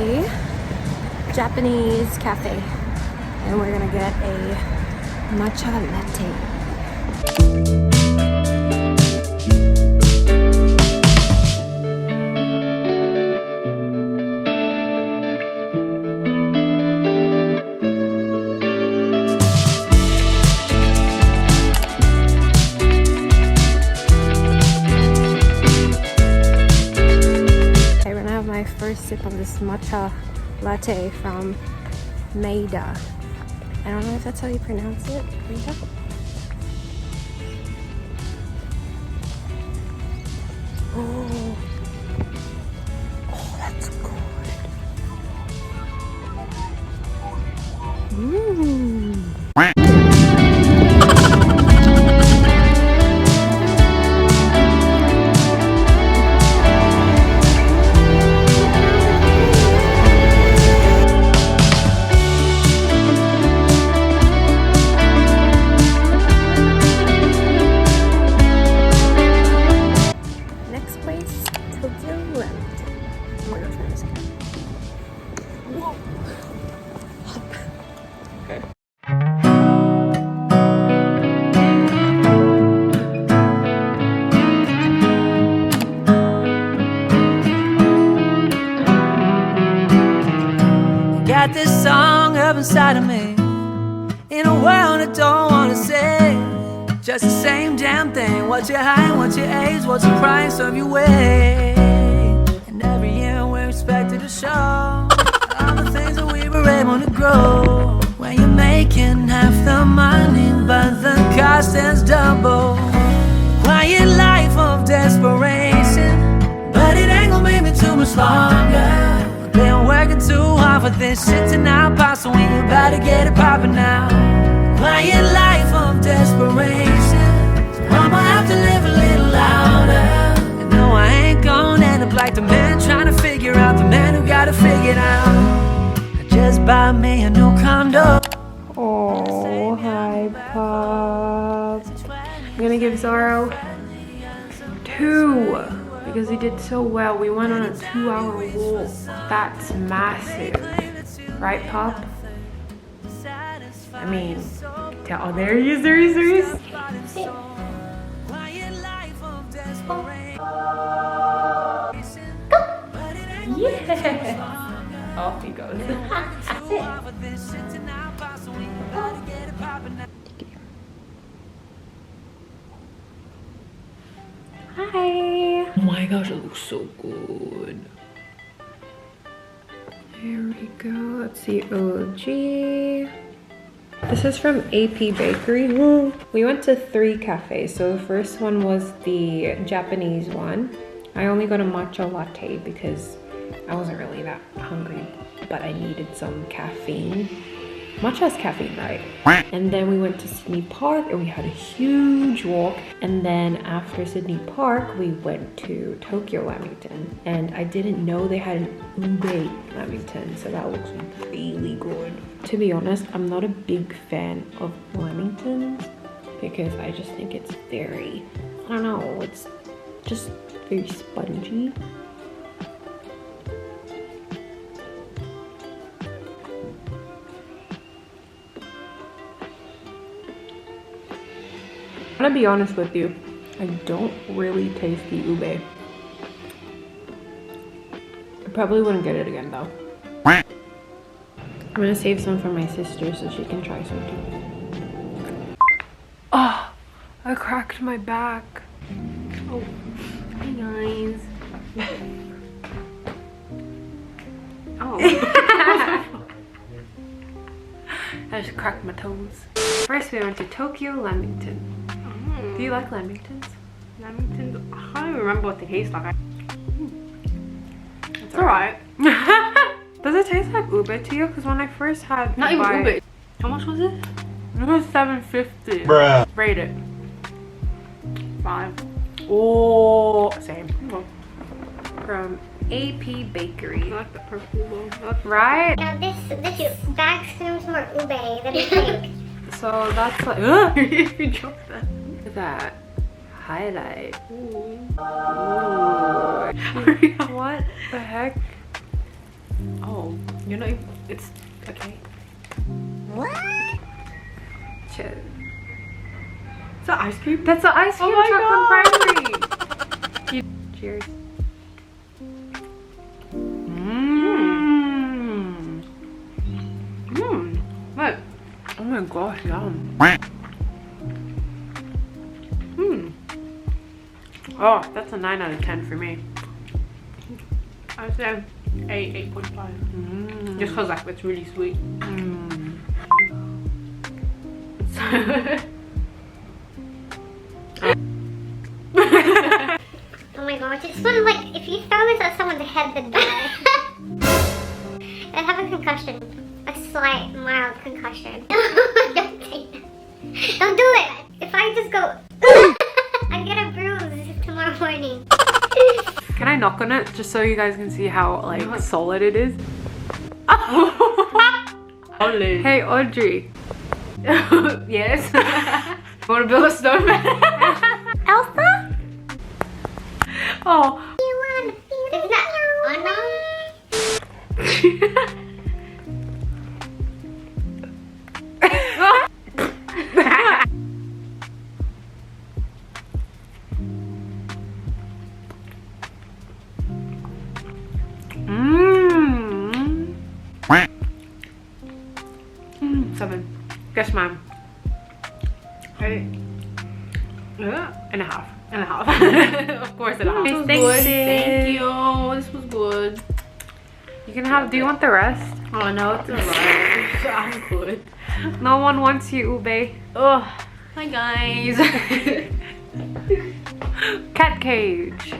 a Japanese cafe and we're gonna get a matcha latte. My first sip of this matcha latte from Maida. I don't know if that's how you pronounce it. Maida? Oh, that's good. Mmm. Got this song up inside of me, in a world I don't wanna say, just the same damn thing. What's your height, what's your age, what's the price of your way? And every year we're expected to show all the things that we were able to grow. When you're making half the money but the cost is double. Quiet life of desperation, but it ain't gonna make me too much longer. Been working too hard for this shit to not pop, so we about to get it poppin' now. Quiet life of desperation, so I'ma have to live a little louder. And no, I ain't gonna end up like the man trying to figure out the man who gotta figure it out. I just bought me a new condo. Oh, hi, Pop. I'm gonna give Zorro 2. Because he did so well. We went on a 2-hour walk. That's massive. Right, Pop? I mean, oh, there he is, there he is, there he is. Yeah. Off he goes. Hi. Oh my gosh, it looks so good. There we go. Let's see. OG. This is from AP Bakery. We went to 3 cafes. So the first one was the Japanese one. I only got a matcha latte because I wasn't really that hungry, but I needed some caffeine. Matcha has caffeine, right? And then we went to Sydney Park and we had a huge walk. And then after Sydney Park, we went to Tokyo Lamington. And I didn't know they had an ube Lamington, so that looks really good. To be honest, I'm not a big fan of Lamingtons because I just think it's very, I don't know, it's just very spongy. I'm gonna be honest with you, I don't really taste the ube. I probably wouldn't get it again though. I'm gonna save some for my sister so she can try some too. Oh, I cracked my back. Oh, hi guys. Oh. I just cracked my toes. First we went to Tokyo Lamington. Do you like Lamingtons? Lamingtons? I can't even remember what they taste like. It's alright. Does it taste like ube to you? Because when I first had not even ube. How much was it? It was $7.50. Bruh. Rate it. 5. Oh, same. Oh. From AP Bakery. I like the purple one. Right? Now this bag seems more ube than you think. So that's like, If you drop that. look at that highlight. Ooh. Ooh. What the heck? Oh, you're not even, it's okay. What? Cheers. Is that ice cream? That's the ice cream chocolate primary. Cheers. What? Oh my gosh, yum. Oh, that's a 9 out of 10 for me. I would say 8.5. Just because like it's really sweet. Oh my gosh, it's sort of like if you throw this at someone's head, they'd die. They'd have a concussion. A slight, mild concussion. Don't take that. Don't do it! If I just go, I get a bruise tomorrow morning. Can I knock on it just so you guys can see how like solid it is? Only. Hey Audrey. Yes. Want to build a snowman? Elsa? Oh. Isn't that Anna? Seven. Guess mine. 8. And a half. And a half. Of course, and a half. Hey, This was thanks, good. sis. Thank you. This was good. You can have, do you want the rest? Oh no, it's alright. I'm good. No one wants you, Ube. Oh, hi guys. Cat cage.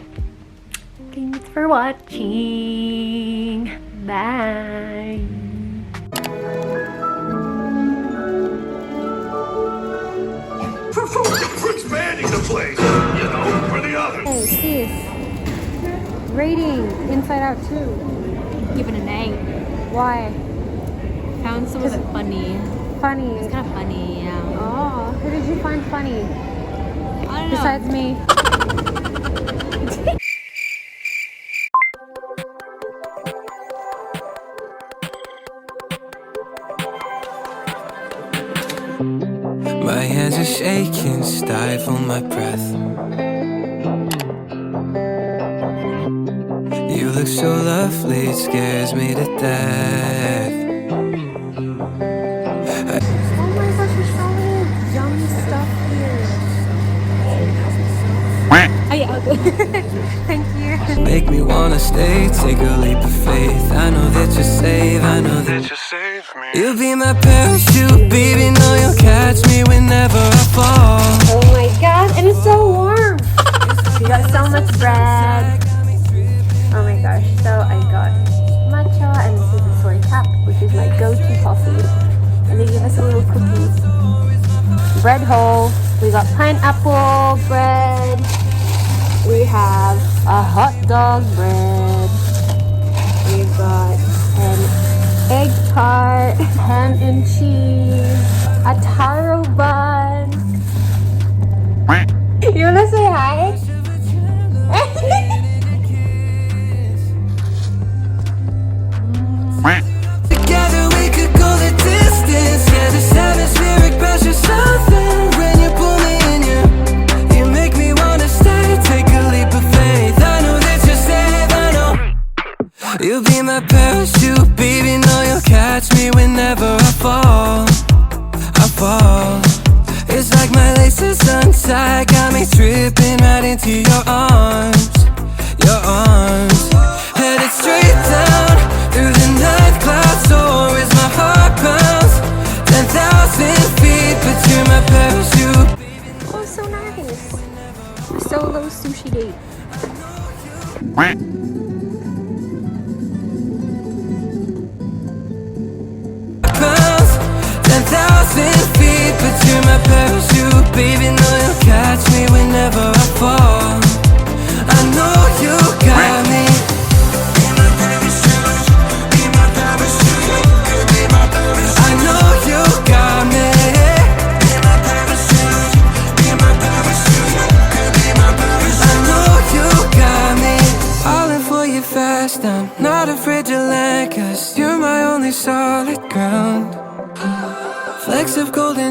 Thanks for watching. Bye. For expanding the place, you know, for the others. Hey, sis. Rating Inside Out 2. Give it an 8. Why? Found some of it funny. Funny. It's kind of funny, yeah. Oh, who did you find funny? I don't know. Besides me. My hands are shaking, stifle my breath. You look so lovely, it scares me to death. Oh my gosh, there's so many yummy stuff here. Oh yeah, okay. Thank you. Make me wanna stay, take a leap of faith. I know that you're safe, I know that You save me. you'll be my parachute, baby. Know you'll catch me whenever I fall. Oh my god, and it's so warm. We got so much bread. Oh my gosh, so I got matcha and this is the soy cap, which is my go-to coffee. And they gave us a little cookie. Bread hole. We got pineapple bread. We have a hot dog bread. We've got an egg tart, ham and cheese, a taro bun. You wanna say hi? Together we could go the distance. Yeah, this atmospheric pressure something. When you pull me in, you make me wanna stay. Take a leap of faith. I know that you're safe. I know you'll be my parachute, baby. Know you'll catch me whenever I fall. I fall. It's like my laces untied, got me tripping right into your arms. Your arms. Headed straight down through the night clouds, so is my heart pounds 10,000 feet, but you're my parachute. Oh, so nice. Solo sushi date. Pounds 10,000 feet, but you're my parachute, baby. Know you'll catch me whenever I fall. I know you got me. Be my parachute, be my parachute, be my parachute. I know you got me. Be my parachute, be my parachute, be my parachute. I know you got me. Falling for you fast, I'm not afraid to land. of golden